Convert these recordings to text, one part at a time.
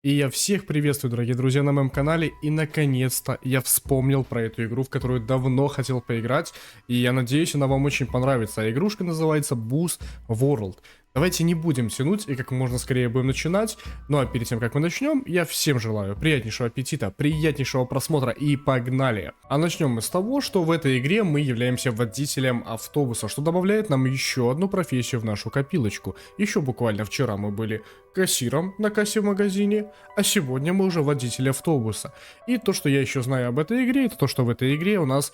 И я всех приветствую, дорогие друзья, на моем канале. И наконец-то я вспомнил про эту игру, в которую давно хотел поиграть. И я надеюсь, она вам очень понравится. А игрушка называется Boost World. Давайте не будем тянуть и как можно скорее будем начинать. Ну а перед тем, как мы начнем, я всем желаю приятнейшего аппетита, приятнейшего просмотра и погнали. А начнем мы с того, что в этой игре мы являемся водителем автобуса, что добавляет нам еще одну профессию в нашу копилочку. Еще буквально вчера мы были кассиром на кассе в магазине, а сегодня мы уже водитель автобуса. И то, что я еще знаю об этой игре, это то, что в этой игре у нас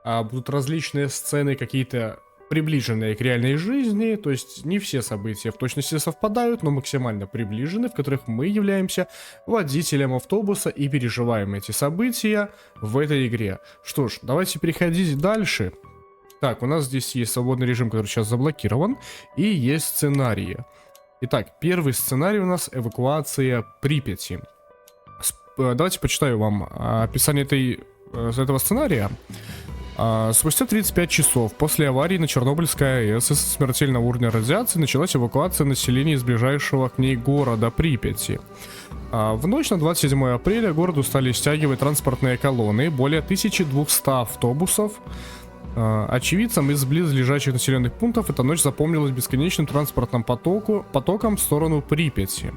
будут различные сцены, какие-то приближенные к реальной жизни, то есть не все события в точности совпадают, но максимально приближены, в которых мы являемся водителем автобуса и переживаем эти события в этой игре. Что ж, давайте переходить дальше. Так, у нас здесь есть свободный режим, который сейчас заблокирован, и есть сценарии. Итак, первый сценарий у нас эвакуация Припяти. Давайте почитаю вам описание этого сценария. Спустя 35 часов после аварии на Чернобыльской АЭС из-за смертельного уровня радиации началась эвакуация населения из ближайшего к ней города Припяти. В ночь на 27 апреля к городу стали стягивать транспортные колонны, более 1200 автобусов. Очевидцам из близлежащих населенных пунктов эта ночь запомнилась бесконечным транспортным потоком в сторону Припяти.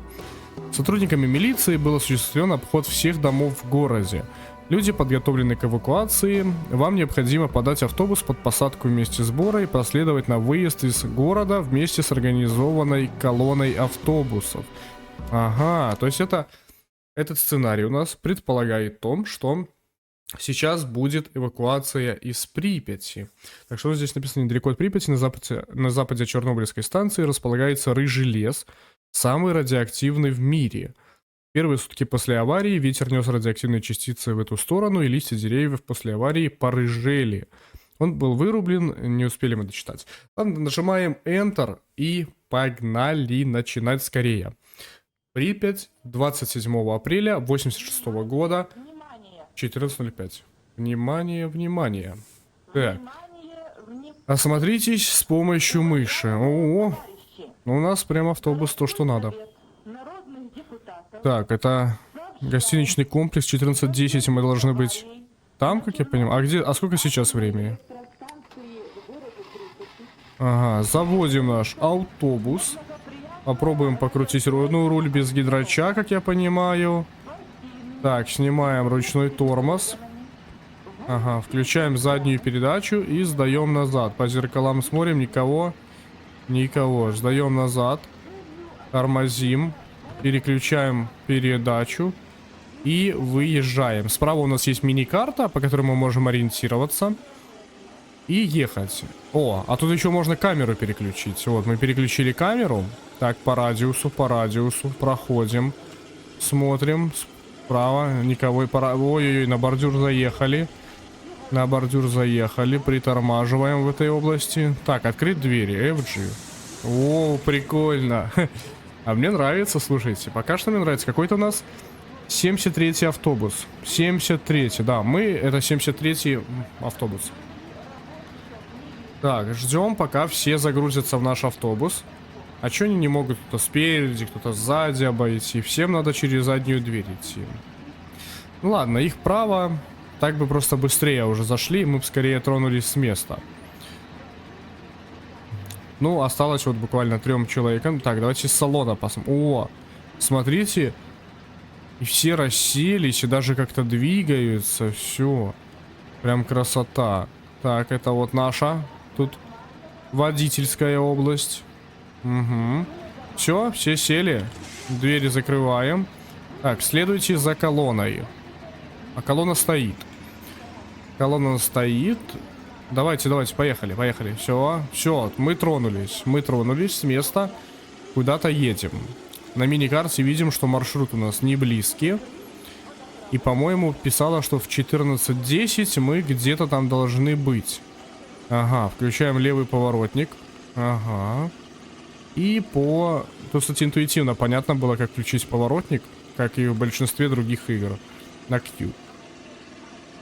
Сотрудниками милиции был осуществлен обход всех домов в городе. Люди подготовлены к эвакуации. Вам необходимо подать автобус под посадку в месте сбора и проследовать на выезд из города вместе с организованной колонной автобусов. Ага, то есть этот сценарий у нас предполагает том, что сейчас будет эвакуация из Припяти. Так что здесь написано недалеко от Припяти, на западе от Чернобыльской станции располагается Рыжий лес, самый радиоактивный в мире. Первые сутки после аварии ветер нес радиоактивные частицы в эту сторону, и листья деревьев после аварии порыжели. Он был вырублен, не успели мы дочитать. Ладно, нажимаем Enter и погнали начинать скорее. Припять, 27 апреля 86 года, 14:05. Внимание, внимание. Так. Осмотритесь с помощью мыши. О, у нас прям автобус то, что надо. Так, это гостиничный комплекс 14:10, мы должны быть там, как я понимаю. А сколько сейчас времени? Ага, заводим наш автобус. Попробуем покрутить руль без гидрача, как я понимаю. Так, снимаем ручной тормоз. Ага, включаем заднюю передачу и сдаем назад. По зеркалам смотрим, никого. Сдаем назад. Тормозим. Переключаем передачу и выезжаем. Справа у нас есть мини-карта, по которой мы можем ориентироваться и ехать. О, а тут еще можно камеру переключить. Вот, мы переключили камеру. Так, по радиусу проходим. Смотрим. Справа никого. Ой-ой-ой, на бордюр заехали. Притормаживаем в этой области. Так, открыть двери. FG. О, прикольно. А мне нравится, слушайте, пока что мне нравится. Какой-то у нас 73-й автобус. 73-й, да, это 73-й автобус. Так, ждем, пока все загрузятся в наш автобус. А чё они не могут? Кто-то спереди, кто-то сзади обойти. Всем надо через заднюю дверь идти. Ну ладно, их право. Так бы просто быстрее уже зашли, мы бы скорее тронулись с места. Ну, осталось вот буквально 3 человекам. Так, давайте с салона посмотрим. О, смотрите. И все расселись, и даже как-то двигаются. Все. Прям красота. Так, это вот наша. Тут водительская область. Угу. Все сели. Двери закрываем. Так, следуйте за колонной. А колонна стоит. Давайте, поехали. Все, мы тронулись с места, куда-то едем. На миникарте видим, что маршрут у нас не близкий. И, по-моему, писало, что в 14:10 мы где-то там должны быть. Ага, включаем левый поворотник. Ага. И тут, кстати, интуитивно понятно было, как включить поворотник, как и в большинстве других игр. На Q.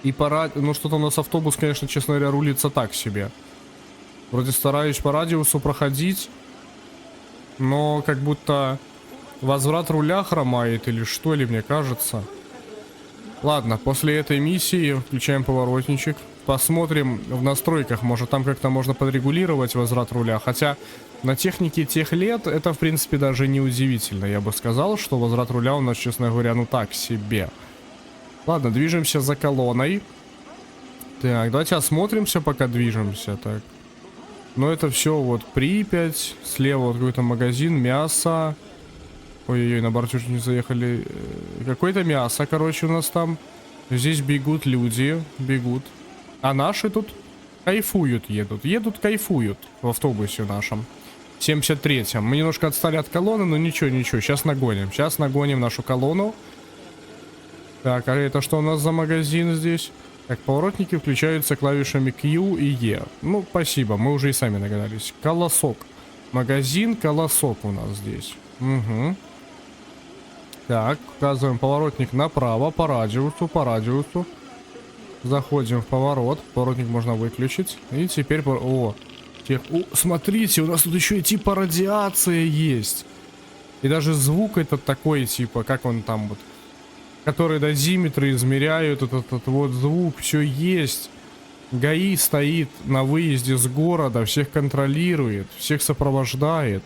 И ну что-то у нас автобус, конечно, честно говоря, рулится так себе. Вроде стараюсь по радиусу проходить, но как будто возврат руля хромает или что, или мне кажется. Ладно, после этой миссии включаем поворотничек. Посмотрим в настройках, может там как-то можно подрегулировать возврат руля. Хотя на технике тех лет это в принципе даже не удивительно. Я бы сказал, что возврат руля у нас, честно говоря, ну так себе. Ладно, движемся за колонной. Так, давайте осмотримся, пока движемся. Так. Но это все вот Припять. Слева вот какой-то магазин, мясо. Ой-ой-ой, на борту чуть не заехали. Какое-то мясо, короче, у нас там. Здесь бегут люди, бегут. А наши тут кайфуют, едут. Едут, кайфуют в автобусе нашем. 73-м. Мы немножко отстали от колонны, но ничего, ничего. Сейчас нагоним. Сейчас нагоним нашу колонну. Так, а это что у нас за магазин здесь? Так, поворотники включаются клавишами Q и E. Ну, спасибо, мы уже и сами догадались. Колосок. Магазин Колосок у нас здесь. Угу. Так, указываем поворотник направо, по радиусу, по радиусу. Заходим в поворот. Поворотник можно выключить. И теперь... О, смотрите, у нас тут еще и типа радиация есть. И даже звук этот такой, типа, как он там вот... Которые дозиметры измеряют этот вот звук. Все есть. ГАИ стоит на выезде с города. Всех контролирует. Всех сопровождает.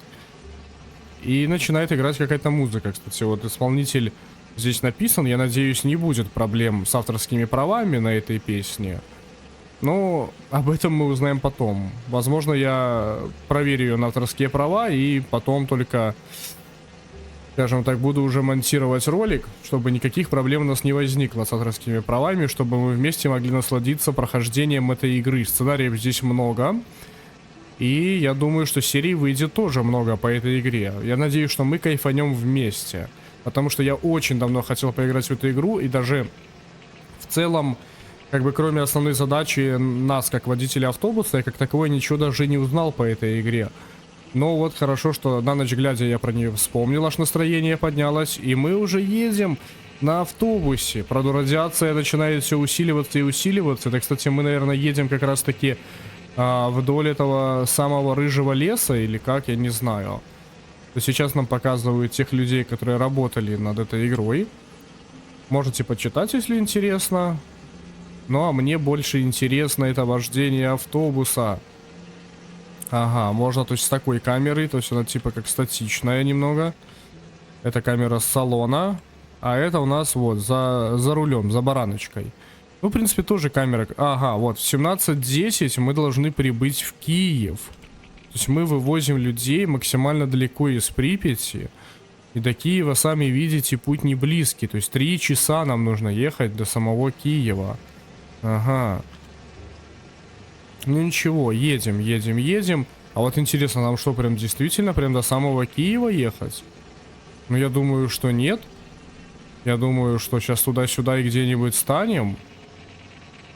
И начинает играть какая-то музыка, кстати. Вот исполнитель здесь написан. Я надеюсь, не будет проблем с авторскими правами на этой песне. Но об этом мы узнаем потом. Возможно, я проверю ее на авторские права и потом только, скажем так, буду уже монтировать ролик, чтобы никаких проблем у нас не возникло с авторскими правами, чтобы мы вместе могли насладиться прохождением этой игры. Сценариев здесь много. И я думаю, что серий выйдет тоже много по этой игре. Я надеюсь, что мы кайфанем вместе. Потому что я очень давно хотел поиграть в эту игру. И даже в целом, как бы кроме основной задачи нас, как водителя автобуса, я как таковой ничего даже не узнал по этой игре. Но вот хорошо, что на ночь глядя я про нее вспомнил, аж настроение поднялось. И мы уже едем на автобусе. Правда, радиация начинает все усиливаться и усиливаться. Это, кстати, мы, наверное, едем как раз таки... вдоль этого самого рыжего леса, или как, я не знаю. То сейчас нам показывают тех людей, которые работали над этой игрой. Можете почитать, если интересно. Ну, а мне больше интересно это вождение автобуса. Ага, можно, то есть с такой камерой, то есть она типа как статичная немного. Это камера с салона. А это у нас вот за рулем, за бараночкой. Ну, в принципе, тоже камера. Ага, вот, в 17:10 мы должны прибыть в Киев. То есть мы вывозим людей максимально далеко из Припяти. И до Киева, сами видите, путь не близкий. То есть 3 часа нам нужно ехать до самого Киева. Ага. Ну ничего, едем, едем, едем. А вот интересно, нам что, прям действительно прям до самого Киева ехать? Ну, я думаю, что нет. Я думаю, что сейчас туда-сюда и где-нибудь станем.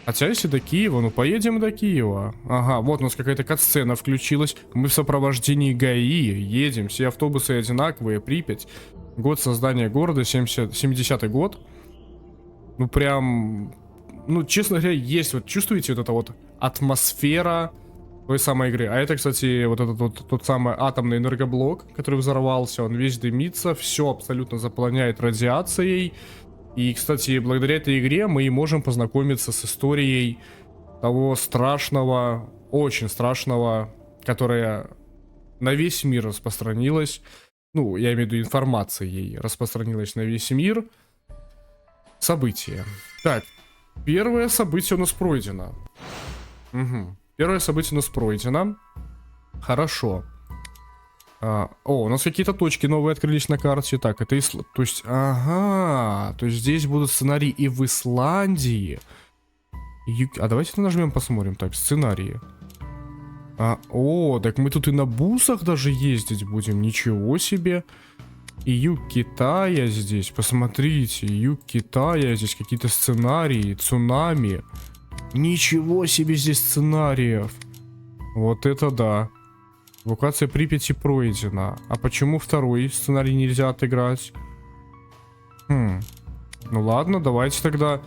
Хотя если до Киева, ну поедем до Киева. Ага, вот у нас какая-то катсцена включилась. Мы в сопровождении ГАИ едем. Все автобусы одинаковые, Припять. Год создания города, 70-й год. Ну прям... Ну, честно говоря, есть, вот чувствуете вот эта вот атмосфера той самой игры. А это, кстати, вот этот вот тот самый атомный энергоблок, который взорвался. Он весь дымится, все абсолютно заполоняет радиацией. И, кстати, благодаря этой игре мы и можем познакомиться с историей того страшного, очень страшного, которая на весь мир распространилась. Ну, я имею в виду информацией распространилась на весь мир. События. Так, первое событие у нас пройдено. Угу. Первое событие у нас пройдено. Хорошо. У нас какие-то точки новые открылись на карте. Так, это то есть, ага, то есть здесь будут сценарии и в Исландии. А давайте нажмем, посмотрим. Так, сценарии. Так мы тут и на бусах даже ездить будем. Ничего себе. И юг Китая здесь, посмотрите. Юг Китая, здесь какие-то сценарии, цунами. Ничего себе здесь сценариев. Вот это да. Эвакуация Припяти пройдена. А почему второй сценарий нельзя отыграть? Ну ладно, давайте тогда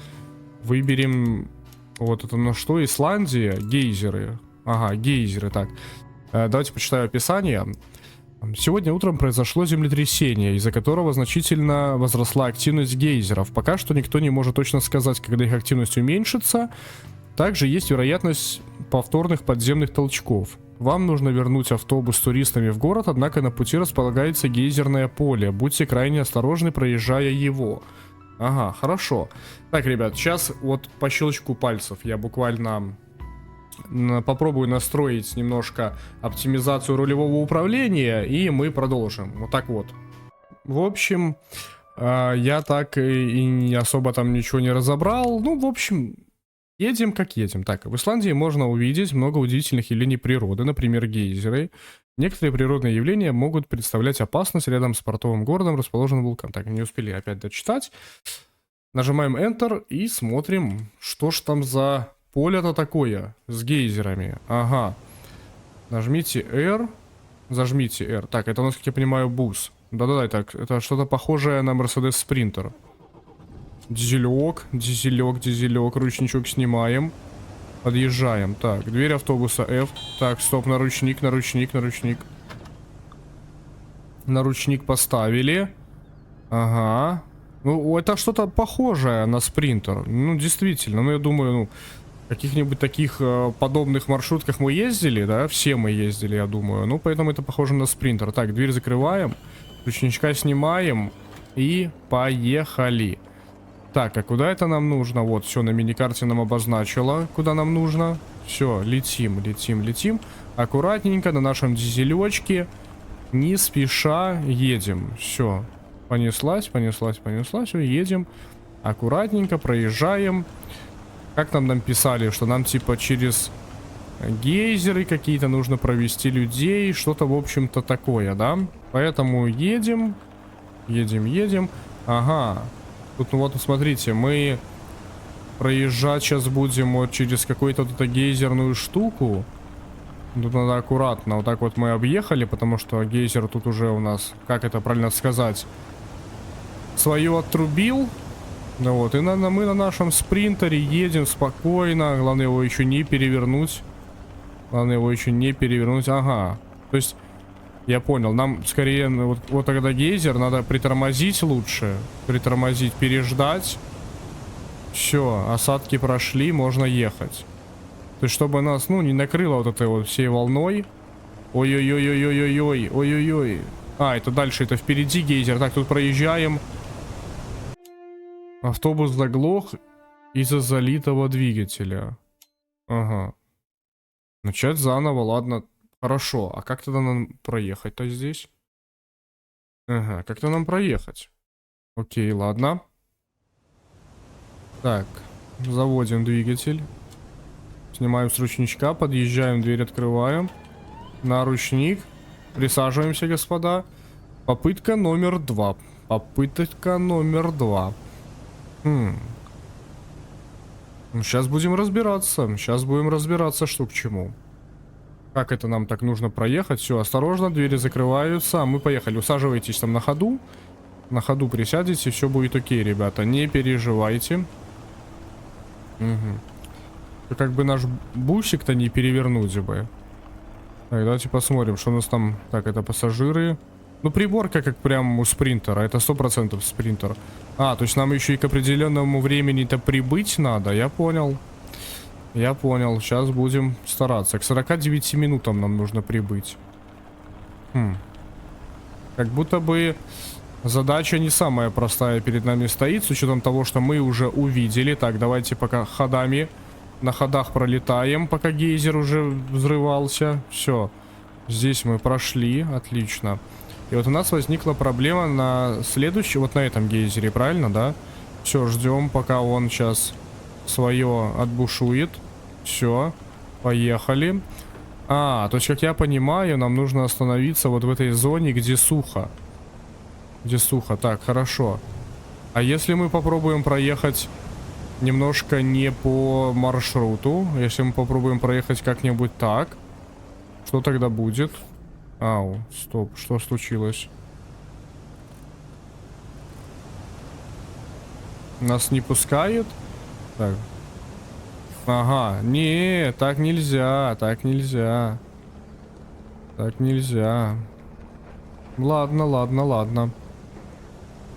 выберем... Вот это на что? Исландия? Гейзеры. Ага, гейзеры, так. Давайте почитаю описание. Сегодня утром произошло землетрясение, из-за которого значительно возросла активность гейзеров. Пока что никто не может точно сказать, когда их активность уменьшится. Также есть вероятность повторных подземных толчков. Вам нужно вернуть автобус с туристами в город, однако на пути располагается гейзерное поле. Будьте крайне осторожны, проезжая его. Ага, хорошо. Так, ребят, сейчас вот по щелчку пальцев я буквально попробую настроить немножко оптимизацию рулевого управления, и мы продолжим. Вот так вот. В общем, я так и не особо там ничего не разобрал. Ну, в общем, едем как едем. Так, в Исландии можно увидеть много удивительных явлений природы, например, гейзеры. Некоторые природные явления могут представлять опасность рядом с портовым городом, расположенным вулканом. Так, не успели опять дочитать. Нажимаем Enter и смотрим, что ж там за поле-то такое с гейзерами. Ага. Нажмите R. Зажмите R. Так, это у нас, как я понимаю, бус. Да-да-да, так, это что-то похожее на Mercedes Sprinter. Дизелек, дизелек, дизелек. Ручничок снимаем. Подъезжаем. Так, дверь автобуса F. Так, стоп, наручник, наручник, наручник. Наручник поставили. Ага. Ну, это что-то похожее на спринтер. Ну, действительно, ну, я думаю, ну, в каких-нибудь таких подобных маршрутках мы ездили, да? Все мы ездили, я думаю. Ну, поэтому это похоже на спринтер. Так, дверь закрываем. Ручничка снимаем. И поехали. Так, а куда это нам нужно? Вот, все, на миникарте нам обозначило, куда нам нужно. Все, летим, летим, летим. Аккуратненько на нашем дизелечке. Не спеша едем. Все. Понеслась, понеслась, понеслась. Едем. Аккуратненько проезжаем. Как нам писали, что нам типа через гейзеры какие-то нужно провести людей. Что-то, в общем-то, такое, да? Поэтому едем. Едем, едем. Ага. Тут, ну вот, смотрите, мы проезжать сейчас будем вот через какую-то вот эту гейзерную штуку. Тут надо аккуратно. Вот так вот мы объехали, потому что гейзер тут уже у нас, как это правильно сказать, свое отрубил. Ну вот, и мы на нашем спринтере едем спокойно. Главное его еще не перевернуть. Главное его еще не перевернуть. Ага. То есть, я понял, нам скорее, вот тогда гейзер, надо притормозить лучше. Притормозить, переждать. Все, осадки прошли, можно ехать. То есть, чтобы нас, ну, не накрыло вот этой вот всей волной. Ой-ой-ой-ой-ой-ой-ой, ой-ой-ой. А, это дальше, это впереди гейзер. Так, тут проезжаем. Автобус заглох из-за залитого двигателя. Ага. Начать заново, ладно. Хорошо. А как тогда нам проехать-то здесь? Ага, как-то нам проехать. Окей, ладно. Так, заводим двигатель. Снимаем с ручничка, подъезжаем, дверь открываем. На ручник. Присаживаемся, господа. Попытка номер 2. Попытка номер 2. Сейчас будем разбираться. Сейчас будем разбираться, что к чему. Как это нам так нужно проехать? Все, осторожно, двери закрываются. А мы поехали. Усаживайтесь там на ходу. На ходу присядете, все будет окей, ребята. Не переживайте. Угу. Как бы наш бусик-то не перевернуть бы. Так, давайте посмотрим, что у нас там. Так, это пассажиры. Ну, приборка как прям у спринтера. Это 100% спринтер. А, то есть нам еще и к определенному времени-то прибыть надо. Я понял. Я понял. Сейчас будем стараться. К 49 минутам нам нужно прибыть. Как будто бы задача не самая простая перед нами стоит. С учетом того, что мы уже увидели. Так, давайте пока ходами. На ходах пролетаем, пока гейзер уже взрывался. Все. Здесь мы прошли. Отлично. И вот у нас возникла проблема на следующем, вот на этом гейзере, правильно, да? Все, ждем, пока он сейчас свое отбушует. Все, поехали. А, то есть, как я понимаю, нам нужно остановиться вот в этой зоне, где сухо. Где сухо, так, хорошо. А если мы попробуем проехать немножко не по маршруту, если мы попробуем проехать как-нибудь так, что тогда будет? Ау, стоп, что случилось? Нас не пускает? Так. Ага, не, так нельзя, так нельзя. Так нельзя. Ладно, ладно, ладно.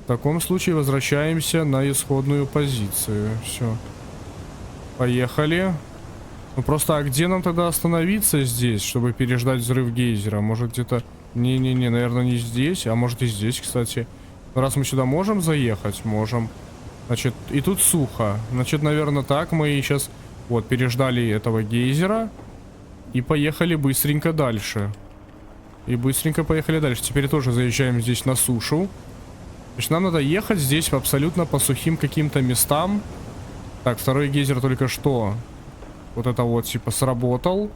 В таком случае возвращаемся на исходную позицию. Все. Поехали. Ну просто, а где нам тогда остановиться здесь, чтобы переждать взрыв гейзера? Может где-то... Не-не-не, наверное, не здесь. А может и здесь, кстати. Раз мы сюда можем заехать? Можем. Значит, и тут сухо. Значит, наверное, так мы сейчас... Вот, переждали этого гейзера. И поехали быстренько дальше. И быстренько поехали дальше. Теперь тоже заезжаем здесь на сушу. Значит, нам надо ехать здесь абсолютно по сухим каким-то местам. Так, второй гейзер только что... Вот это вот, типа, сработал.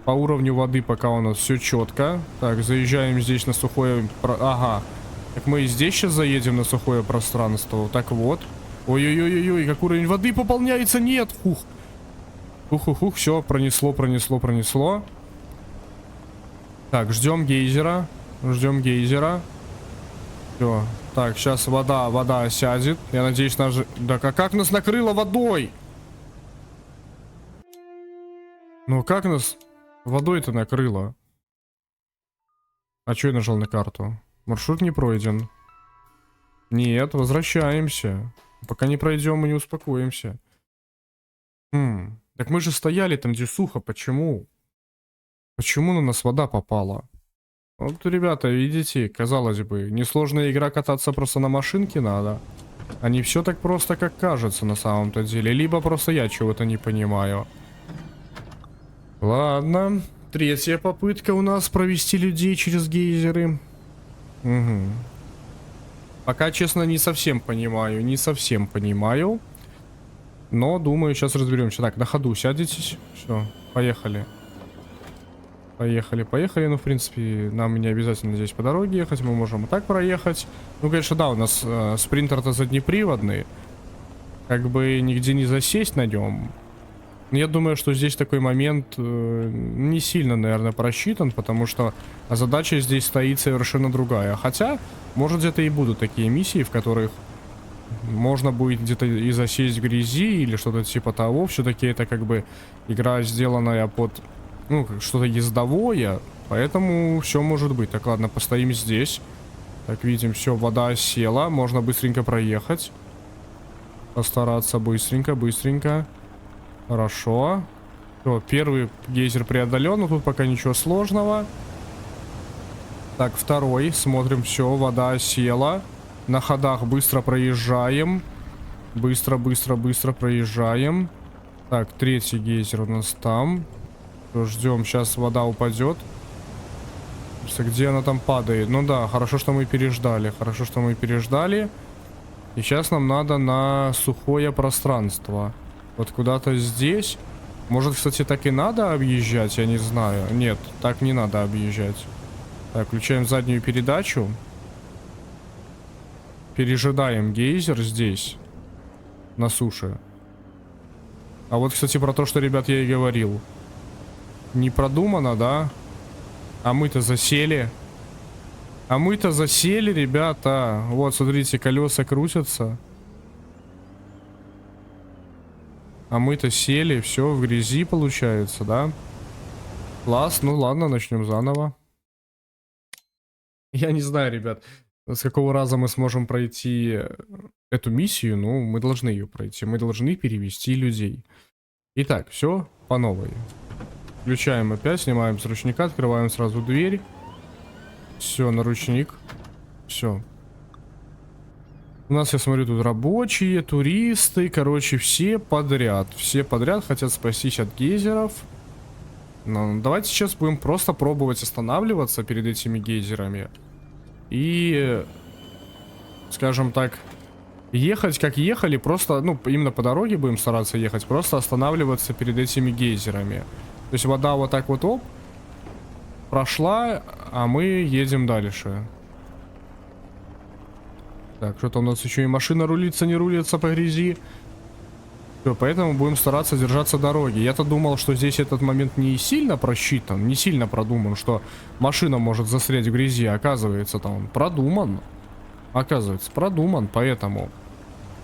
По уровню воды пока у нас все четко. Так, заезжаем здесь на сухое... Ага. Так мы и здесь сейчас заедем на сухое пространство. Так вот. Ой-ой-ой-ой, как уровень воды пополняется. Нет, фух. Фух-фух-фух, все, пронесло, пронесло, пронесло. Так, ждем гейзера. Ждем гейзера. Все. Так, сейчас вода осядет. Я надеюсь, нас же... Да как нас накрыло водой? Ну как нас водой-то накрыло? А что я нажал на карту? Маршрут не пройден. Нет, возвращаемся. Пока не пройдем, мы не успокоимся. Так мы же стояли там, где сухо. Почему? Почему на нас вода попала? Вот, ребята, видите, казалось бы, несложная игра, кататься просто на машинке надо. А не все так просто, как кажется на самом-то деле. Либо просто я чего-то не понимаю. Ладно. Третья попытка у нас провести людей через гейзеры. Угу. Пока, честно, не совсем понимаю. Не совсем понимаю. Но, думаю, сейчас разберемся. Так, на ходу сядетесь. Все, поехали. Поехали, поехали. Ну, в принципе, нам не обязательно здесь по дороге ехать. Мы можем и так проехать. Ну, конечно, да, у нас спринтер-то заднеприводный. Как бы нигде не засесть на нем. Я думаю, что здесь такой момент не сильно, наверное, просчитан, потому что задача здесь стоит совершенно другая. Хотя, может, где-то и будут такие миссии, в которых можно будет где-то и засесть в грязи или что-то типа того. Все-таки это как бы игра, сделанная под, ну, что-то ездовое, поэтому все может быть. Так, ладно, постоим здесь. Так, видим, все, вода села, можно быстренько проехать. Постараться быстренько, быстренько. Хорошо. Все, первый гейзер преодолен, но тут пока ничего сложного. Так, второй. Смотрим, все, вода села. На ходах быстро проезжаем. Быстро, быстро, быстро проезжаем. Так, третий гейзер у нас там. Все, ждем, сейчас вода упадет. Где она там падает? Ну да, хорошо, что мы переждали. Хорошо, что мы переждали. И сейчас нам надо на сухое пространство. Вот куда-то здесь. Может, кстати, так и надо объезжать, я не знаю. Нет, так не надо объезжать. Так, включаем заднюю передачу. Пережидаем гейзер здесь. На суше. А вот, кстати, про то, что, ребят, я и говорил. Не продумано, да? А мы-то засели. А мы-то засели, ребята. Вот, смотрите, колеса крутятся. А мы-то сели, все в грязи получается, да? Класс, ну ладно, начнем заново. Я не знаю, ребят, с какого раза мы сможем пройти эту миссию, но мы должны ее пройти. Мы должны перевести людей. Итак, все по новой. Включаем опять, снимаем с ручника, открываем сразу дверь. Все, на ручник. Все. У нас, я смотрю, тут рабочие, туристы, короче, все подряд. Все подряд хотят спастись от гейзеров. Но давайте сейчас будем просто пробовать останавливаться перед этими гейзерами. И, скажем так, ехать как ехали, просто, ну, именно по дороге будем стараться ехать, просто останавливаться перед этими гейзерами. То есть вода вот так вот, оп, прошла, а мы едем дальше. Так, что-то у нас еще и машина рулится, не рулится по грязи. Все, поэтому будем стараться держаться дороги. Я-то думал, что здесь этот момент не сильно просчитан, не сильно продуман, что машина может застрять в грязи. Оказывается, там он продуман. Оказывается, продуман, поэтому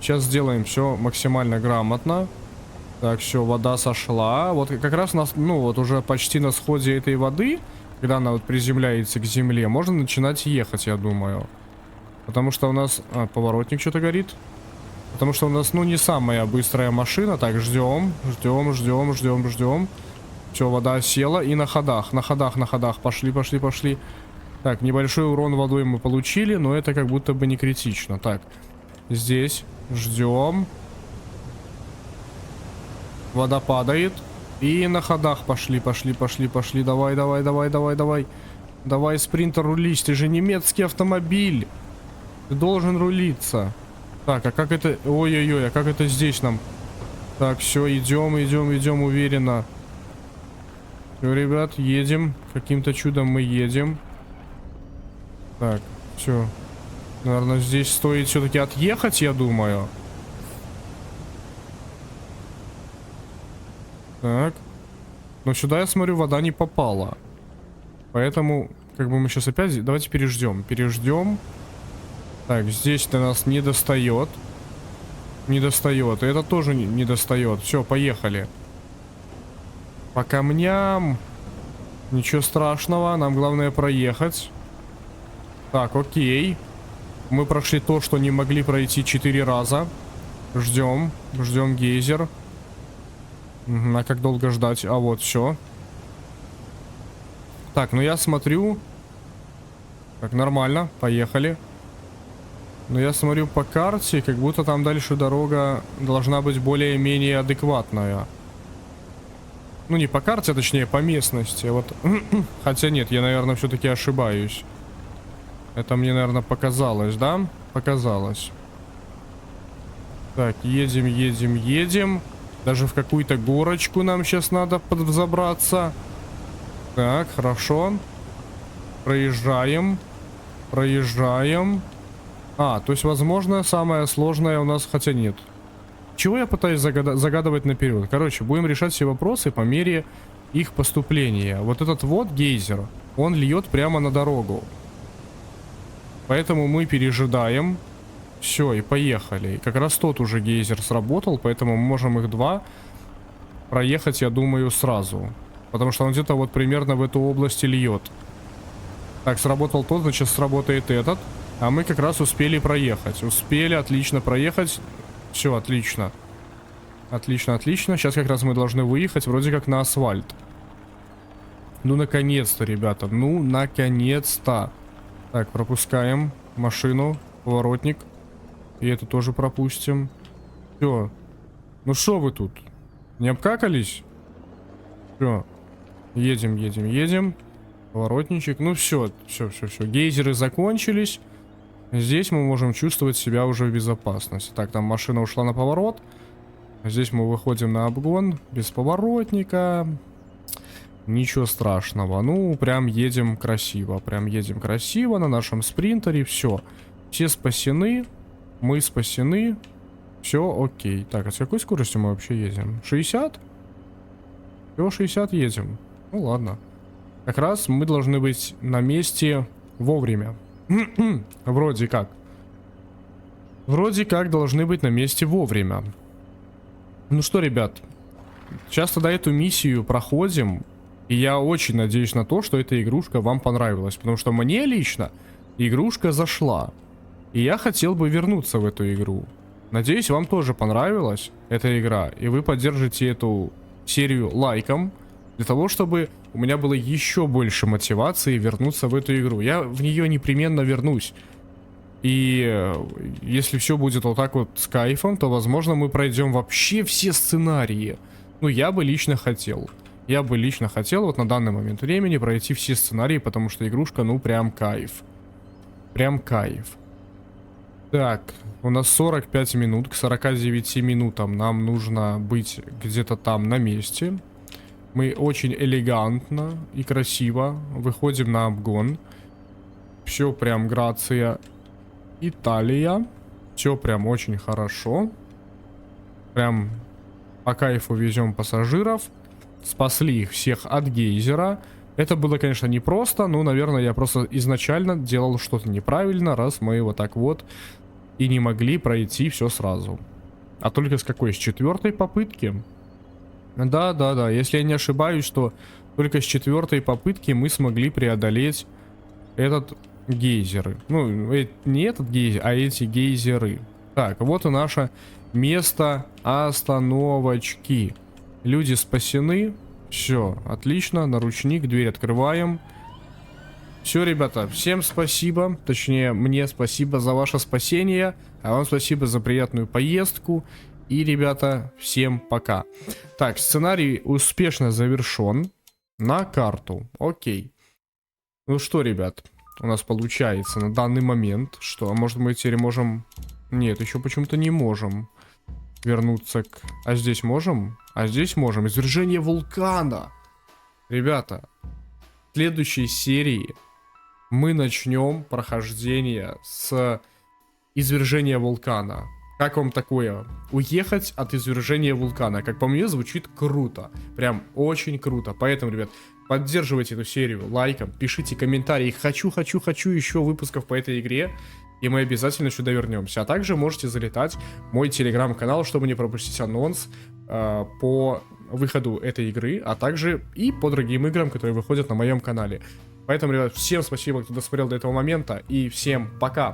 сейчас сделаем все максимально грамотно. Так, все, вода сошла. Вот как раз нас, ну вот уже почти на сходе этой воды когда она вот приземляется к земле, можно начинать ехать, я думаю. Потому что у нас... поворотник что-то горит. Потому что у нас, ну, не самая быстрая машина. Так, ждем. Все, вода села. И на ходах. Пошли. Так, небольшой урон водой мы получили, но это как будто бы не критично. Так, здесь ждем. Вода падает. И на ходах пошли. Давай. Давай, спринтер, рулись. Ты же немецкий автомобиль. Ты должен рулиться. Так, а как это... Ой-ой-ой, а как это здесь нам? Так, все, идем уверенно. Все, ребят, едем. Каким-то чудом мы едем. Так, все. Наверное, здесь стоит все-таки отъехать, я думаю. Так. Но сюда, я смотрю, вода не попала. Поэтому, как бы мы сейчас опять... Давайте переждем. Так, здесь-то нас не достает. И это тоже не достает. Все, поехали. По камням. Ничего страшного. Нам главное проехать. Так, окей. Мы прошли то, что не могли пройти 4 раза. Ждем гейзер. А как долго ждать? А вот, все. Так, ну я смотрю. Так, нормально, поехали. Но я смотрю по карте, как будто там дальше дорога должна быть более-менее адекватная. Ну, не по карте, а точнее по местности. Вот. Хотя нет, я, наверное, все-таки ошибаюсь. Это мне, наверное, показалось, да? Показалось. Так, едем. Даже в какую-то горочку нам сейчас надо взобраться. Так, хорошо. Проезжаем. То есть, возможно, самое сложное у нас... Хотя нет. Чего я пытаюсь загадывать наперед? Короче, будем решать все вопросы по мере их поступления. Вот этот вот гейзер, он льет прямо на дорогу. Поэтому мы пережидаем. Все, и поехали. И как раз тот уже гейзер сработал, поэтому мы можем их два проехать, я думаю, сразу. Потому что он где-то вот примерно в эту область льет. Так, сработал тот, значит сработает этот. А мы как раз успели проехать. Отлично проехать. Все, отлично. Отлично. Сейчас как раз мы должны выехать вроде как на асфальт. Ну, наконец-то, ребята. Ну, наконец-то. Так, пропускаем машину. Поворотник. И это тоже пропустим. Все. Ну, что вы тут? Не обкакались? Все. Едем. Поворотничек. Ну, все. Гейзеры закончились. Здесь мы можем чувствовать себя уже в безопасности. Так, там машина ушла на поворот. Здесь мы выходим на обгон. Без поворотника. Ничего страшного. Ну, прям едем красиво. На нашем спринтере. Все спасены. Мы спасены. Все окей. Так, а с какой скоростью мы вообще едем? 60? Все, 60 едем. Ну, ладно. Как раз мы должны быть на месте вовремя. Вроде как должны быть на месте вовремя. Ну что, ребят, сейчас тогда эту миссию проходим. И я очень надеюсь на то, что эта игрушка вам понравилась. Потому что мне лично игрушка зашла. И я хотел бы вернуться в эту игру. Надеюсь, вам тоже понравилась эта игра. И вы поддержите эту серию лайком. Для того, чтобы у меня было еще больше мотивации вернуться в эту игру. Я в нее непременно вернусь. И если все будет вот так вот с кайфом, то, возможно, мы пройдем вообще все сценарии. Ну, я бы лично хотел. Вот на данный момент времени пройти все сценарии, потому что игрушка, ну, прям кайф. Так, у нас 45 минут. К 49 минутам нам нужно быть где-то там на месте. Мы очень элегантно и красиво выходим на обгон. Все прям Грация, Италия. Все прям очень хорошо. Прям по кайфу везем пассажиров. Спасли их всех от гейзера. Это было, конечно, непросто, но, наверное, я просто изначально делал что-то неправильно, раз мы вот так вот и не могли пройти все сразу. А только с какой? С 4-й попытки? Да, если я не ошибаюсь, что только с 4-й попытки мы смогли преодолеть этот гейзеры. Ну, не этот гейзер, а эти гейзеры. Так, вот и наше место остановочки. Люди спасены. Все, отлично. Наручник, дверь открываем. Все, ребята, всем спасибо. Точнее, мне спасибо за ваше спасение. А вам спасибо за приятную поездку. И, ребята, всем пока. Так, сценарий успешно завершен. На карту. Окей. Ну что, ребят, у нас получается на данный момент, что, может, мы теперь можем... Нет, еще почему-то не можем вернуться к... А здесь можем? А здесь можем. Извержение вулкана. Ребята, в следующей серии мы начнем прохождение с извержения вулкана. Как вам такое? Уехать от извержения вулкана. Как по мне, звучит круто. Прям очень круто. Поэтому, ребят, поддерживайте эту серию лайком, пишите комментарии. Хочу еще выпусков по этой игре. И мы обязательно сюда вернемся. А также можете залетать в мой телеграм-канал, чтобы не пропустить анонс по выходу этой игры. А также и по другим играм, которые выходят на моем канале. Поэтому, ребят, всем спасибо, кто досмотрел до этого момента. И всем пока.